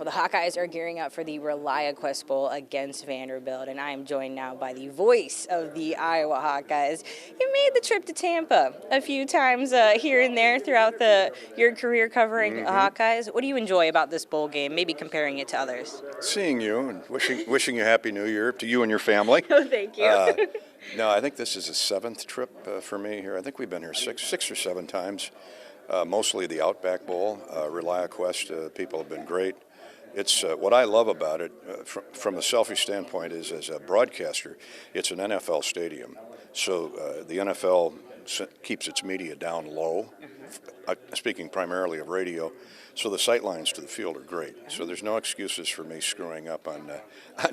Well, the Hawkeyes are gearing up for the ReliaQuest Bowl against Vanderbilt, and I am joined now by the voice of the Iowa Hawkeyes. You made the trip to Tampa a few times here and there throughout your career covering Hawkeyes. What do you enjoy about this bowl game, maybe comparing it to others? Seeing you and wishing you Happy New Year to you and your family. Oh, thank you. No, I think this is a seventh trip for me here. I think we've been here six or seven times, mostly the Outback Bowl. ReliaQuest, people have been great. It's what I love about it from a selfish standpoint is as a broadcaster, it's an NFL stadium. So the NFL keeps its media down low, speaking primarily of radio. So the sight lines to the field are great. So there's no excuses for me screwing up on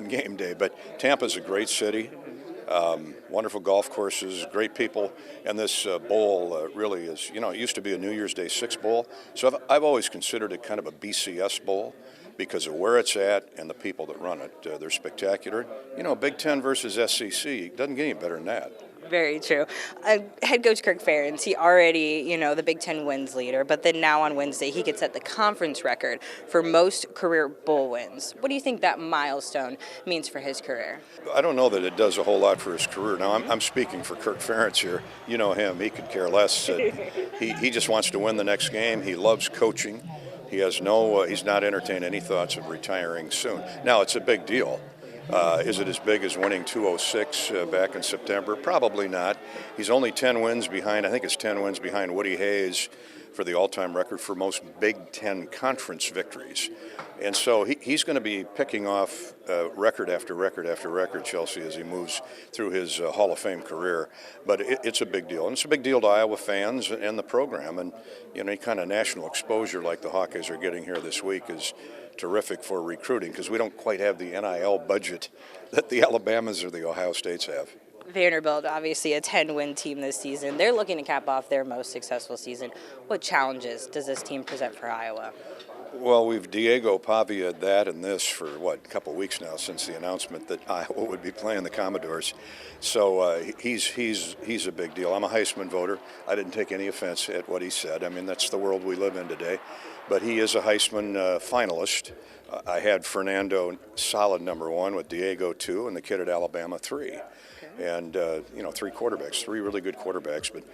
game day. But Tampa's a great city. Wonderful golf courses, great people, and this bowl really is, it used to be a New Year's Day 6 bowl, so I've always considered it kind of a BCS bowl because of where it's at and the people that run it. They're spectacular. Big Ten versus SEC, doesn't get any better than that. Very true. Head coach Kirk Ferentz, he already, the Big Ten wins leader, but then now on Wednesday he could set the conference record for most career bowl wins. What do you think that milestone means for his career? I don't know that it does a whole lot for his career. Now, I'm speaking for Kirk Ferentz here. You know him. He could care less. He just wants to win the next game. He loves coaching. He has he's not entertained any thoughts of retiring soon. Now, it's a big deal. Is it as big as winning 206 back in September? Probably not. He's only 10 wins behind, I think it's 10 wins behind Woody Hayes for the all-time record for most Big Ten conference victories. And so he's going to be picking off record after record after record, Chelsie, as he moves through his Hall of Fame career. But it's a big deal. And it's a big deal to Iowa fans and the program. And, any kind of national exposure like the Hawkeyes are getting here this week is terrific for recruiting because we don't quite have the NIL budget that the Alabamas or the Ohio States have. Vanderbilt, obviously a 10-win team this season. They're looking to cap off their most successful season. What challenges does this team present for Iowa? Well, we've Diego Pavia'd that and this for, a couple of weeks now since the announcement that Iowa would be playing the Commodores. So he's a big deal. I'm a Heisman voter. I didn't take any offense at what he said. I mean, that's the world we live in today. But he is a Heisman finalist. I had Fernando solid number 1 with Diego 2 and the kid at Alabama 3. Okay. And, 3 quarterbacks, 3 really good quarterbacks. But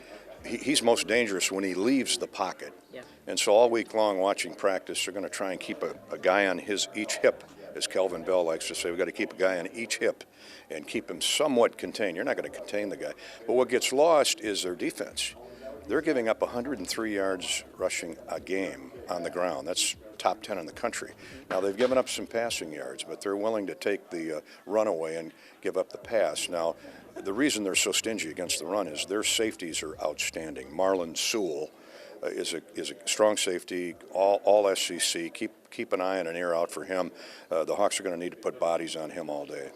he's most dangerous when he leaves the pocket. Yeah. And so all week long watching practice, they're going to try and keep a guy on each hip, as Kelvin Bell likes to say. We've got to keep a guy on each hip and keep him somewhat contained. You're not going to contain the guy. But what gets lost is their defense. They're giving up 103 yards rushing a game on the ground. That's top 10 in the country. Now, they've given up some passing yards, but they're willing to take the runaway and give up the pass. Now, the reason they're so stingy against the run is their safeties are outstanding. Marlon Sewell is a strong safety, all SEC. Keep an eye and an ear out for him. The Hawks are going to need to put bodies on him all day.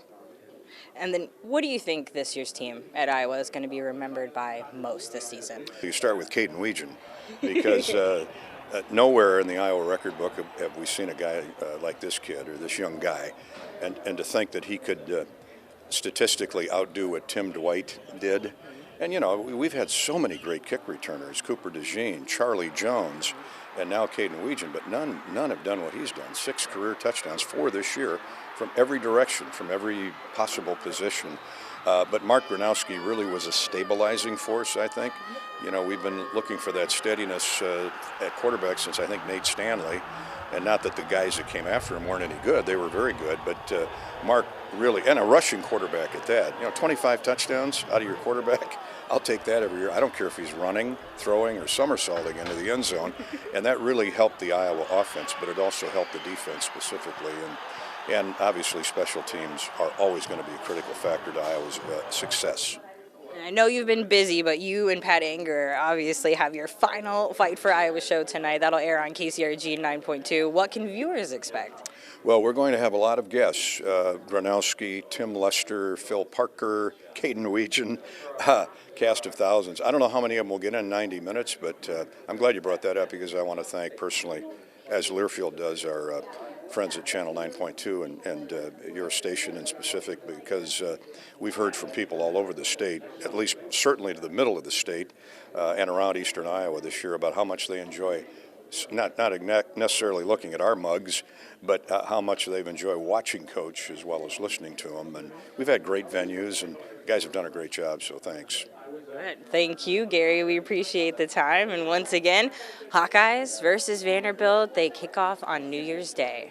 And then what do you think this year's team at Iowa is going to be remembered by most this season? You start with Caden Weegan because nowhere in the Iowa record book have we seen a guy like this kid or this young guy. And to think that he could statistically outdo what Tim Dwight did. And, we've had so many great kick returners, Cooper DeJean, Charlie Jones, and now Caden Weegan, but none have done what he's done. 6 career touchdowns, 4 this year, from every direction, from every possible position. But Mark Gronowski really was a stabilizing force, I think. We've been looking for that steadiness at quarterback since, I think, Nate Stanley. And not that the guys that came after him weren't any good. They were very good. But Mark really, and a rushing quarterback at that. 25 touchdowns out of your quarterback, I'll take that every year. I don't care if he's running, throwing, or somersaulting into the end zone. And that really helped the Iowa offense, but it also helped the defense specifically. And obviously special teams are always going to be a critical factor to Iowa's success. I know you've been busy, but you and Pat Anger obviously have your final Fight for Iowa show tonight. That'll air on KCRG 9.2. What can viewers expect? Well, we're going to have a lot of guests. Gronowski, Tim Lester, Phil Parker, Caden Weegan, cast of thousands. I don't know how many of them will get in 90 minutes, but I'm glad you brought that up because I want to thank personally, as Learfield does, our friends at Channel 9.2 and your station in specific, because we've heard from people all over the state, at least certainly to the middle of the state and around eastern Iowa this year, about how much they enjoy not necessarily looking at our mugs, but how much they've enjoyed watching Coach as well as listening to him. And we've had great venues, and guys have done a great job, so thanks. Good. Thank you, Gary. We appreciate the time. And once again, Hawkeyes versus Vanderbilt, they kick off on New Year's Day.